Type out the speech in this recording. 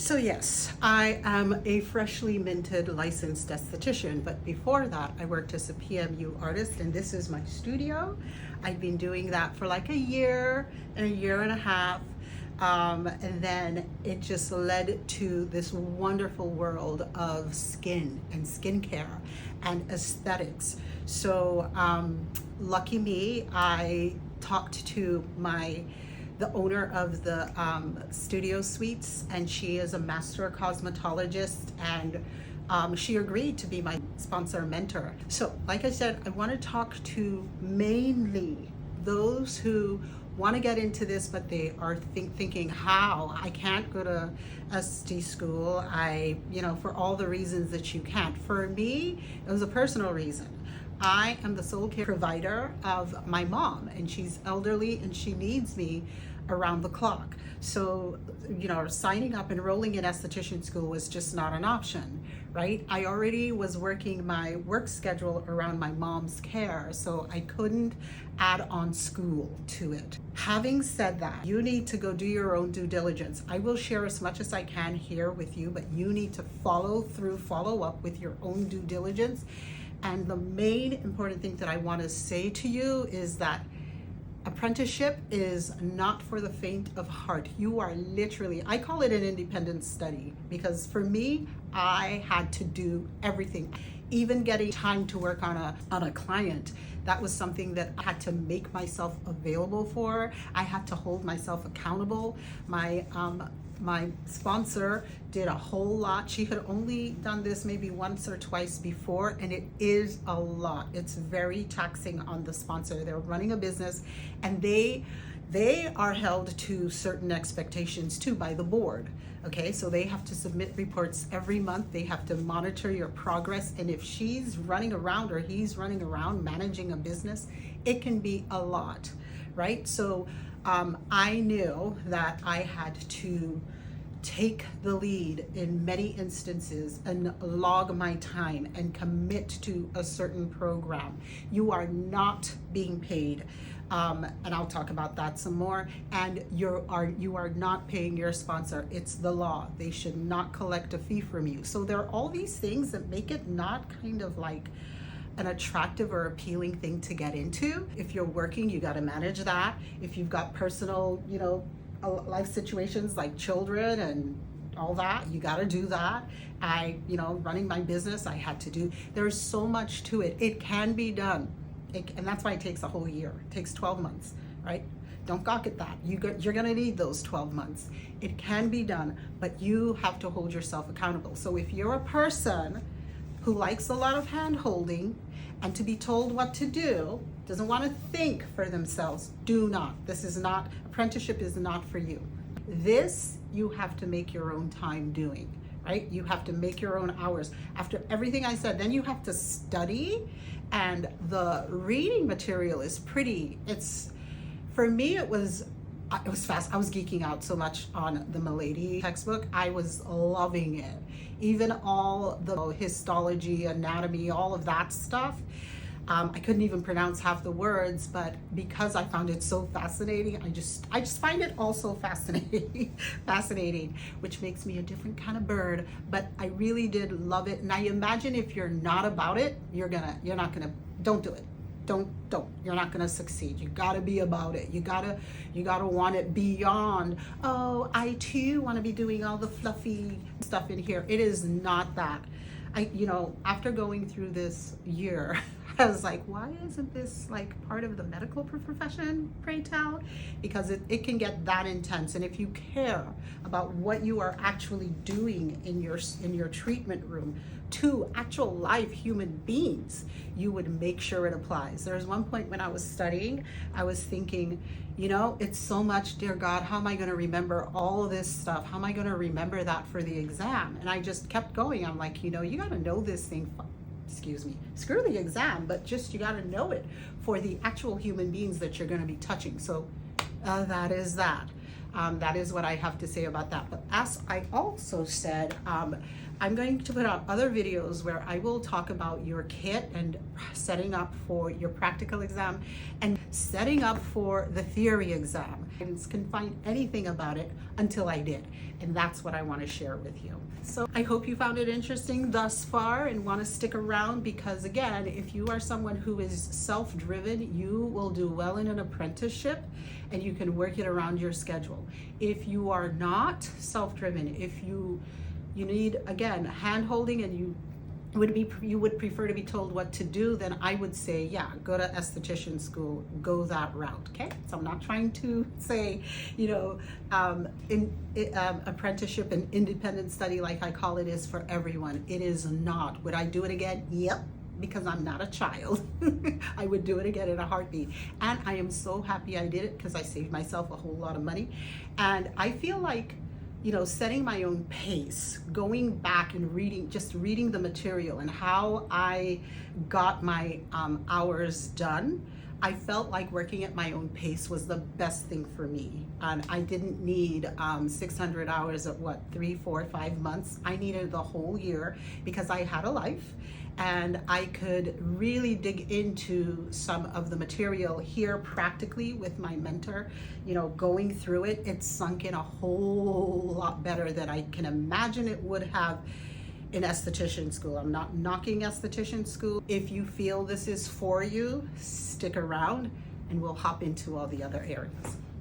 So yes, I am a freshly minted licensed aesthetician, but before that I worked as a PMU artist, and this is my studio. I've been doing that for like a year and a half. And then it just led to this wonderful world of skin and skincare and aesthetics. So lucky me, I talked to the owner of the studio suites, and she is a master cosmetologist, and she agreed to be my sponsor mentor. So like I said, I want to talk to mainly those who want to get into this, but they are thinking, how? I can't go to SD school. For all the reasons that you can't. For me, it was a personal reason. I am the sole care provider of my mom, and she's elderly and she needs me around the clock. So, signing up, enrolling in esthetician school was just not an option, right? I already was working my work schedule around my mom's care, so I couldn't add on school to it. Having said that, you need to go do your own due diligence. I will share as much as I can here with you, but you need to follow up with your own due diligence. And the main important thing that I want to say to you is that apprenticeship is not for the faint of heart. You are literally, I call it an independent study, because for me, I had to do everything. Even getting time to work on a client, that was something that I had to make myself available for. I had to hold myself accountable. My sponsor did a whole lot. She had only done this maybe once or twice before, and it is a lot. It's very taxing on the sponsor. They're running a business, and they are held to certain expectations too by the board. Okay, so they have to submit reports every month. They have to monitor your progress, and if she's running around or he's running around managing a business, it can be a lot, right? So I knew that I had to take the lead in many instances and log my time and commit to a certain program. You are not being paid, and I'll talk about that some more. And you are not paying your sponsor. It's the law. They should not collect a fee from you. So there are all these things that make it not kind of like an attractive or appealing thing to get into. If you're working, you got to manage that. If you've got personal, life situations like children and all that, you got to do that. Running my business, I had to do. There's so much to it. It can be done. And that's why it takes a whole year. It takes 12 months, right? Don't gawk at that. You're going to need those 12 months. It can be done, but you have to hold yourself accountable. So if you're a person who likes a lot of hand-holding and to be told what to do, doesn't want to think for themselves, do not. Apprenticeship is not for you. This, you have to make your own time doing, right? You have to make your own hours. After everything I said, then you have to study, and the reading material is for me, it was fast. I was geeking out so much on the Milady textbook. I was loving it. Even all the histology, anatomy, all of that stuff. I couldn't even pronounce half the words, but because I found it so fascinating, I just find it also fascinating, which makes me a different kind of bird. But I really did love it. And I imagine if you're not about it, don't do it. Don't. You're not gonna succeed. You gotta be about it. You gotta want it beyond, oh, I too wanna be doing all the fluffy stuff in here. It is not that. After going through this year, I was like, why isn't this like part of the medical profession, pray tell? Because it can get that intense. And if you care about what you are actually doing in your treatment room to actual live human beings, you would make sure it applies. There was one point when I was studying, I was thinking, it's so much, dear God, how am I going to remember all of this stuff? How am I going to remember that for the exam? And I just kept going. I'm like, you got to know this thing. Excuse me, screw the exam, but just you got to know it for the actual human beings that you're going to be touching. So that is that. That is what I have to say about that. But as I also said, I'm going to put out other videos where I will talk about your kit and setting up for your practical exam. And setting up for the theory exam. I couldn't find anything about it until I did, and that's what I want to share with you. So I hope you found it interesting thus far and want to stick around, because again, if you are someone who is self-driven, you will do well in an apprenticeship and you can work it around your schedule. If you are not self-driven, if you need, again, hand-holding, and you would prefer to be told what to do, then I would say, yeah, go to esthetician school, go that route. Okay, so I'm not trying to say, apprenticeship and independent study, like I call it, is for everyone. It is not. Would I do it again? Yep, because I'm not a child. I would do it again in a heartbeat, and I am so happy I did it, because I saved myself a whole lot of money. And I feel like, setting my own pace, going back and reading the material and how I got my hours done, I felt like working at my own pace was the best thing for me. And I didn't need 600 hours at 3, 4, 5 months. I needed the whole year, because I had a life and I could really dig into some of the material here practically with my mentor. Going through it, it sunk in a whole lot better than I can imagine it would have in esthetician school. I'm not knocking esthetician school. If you feel this is for you, stick around and we'll hop into all the other areas.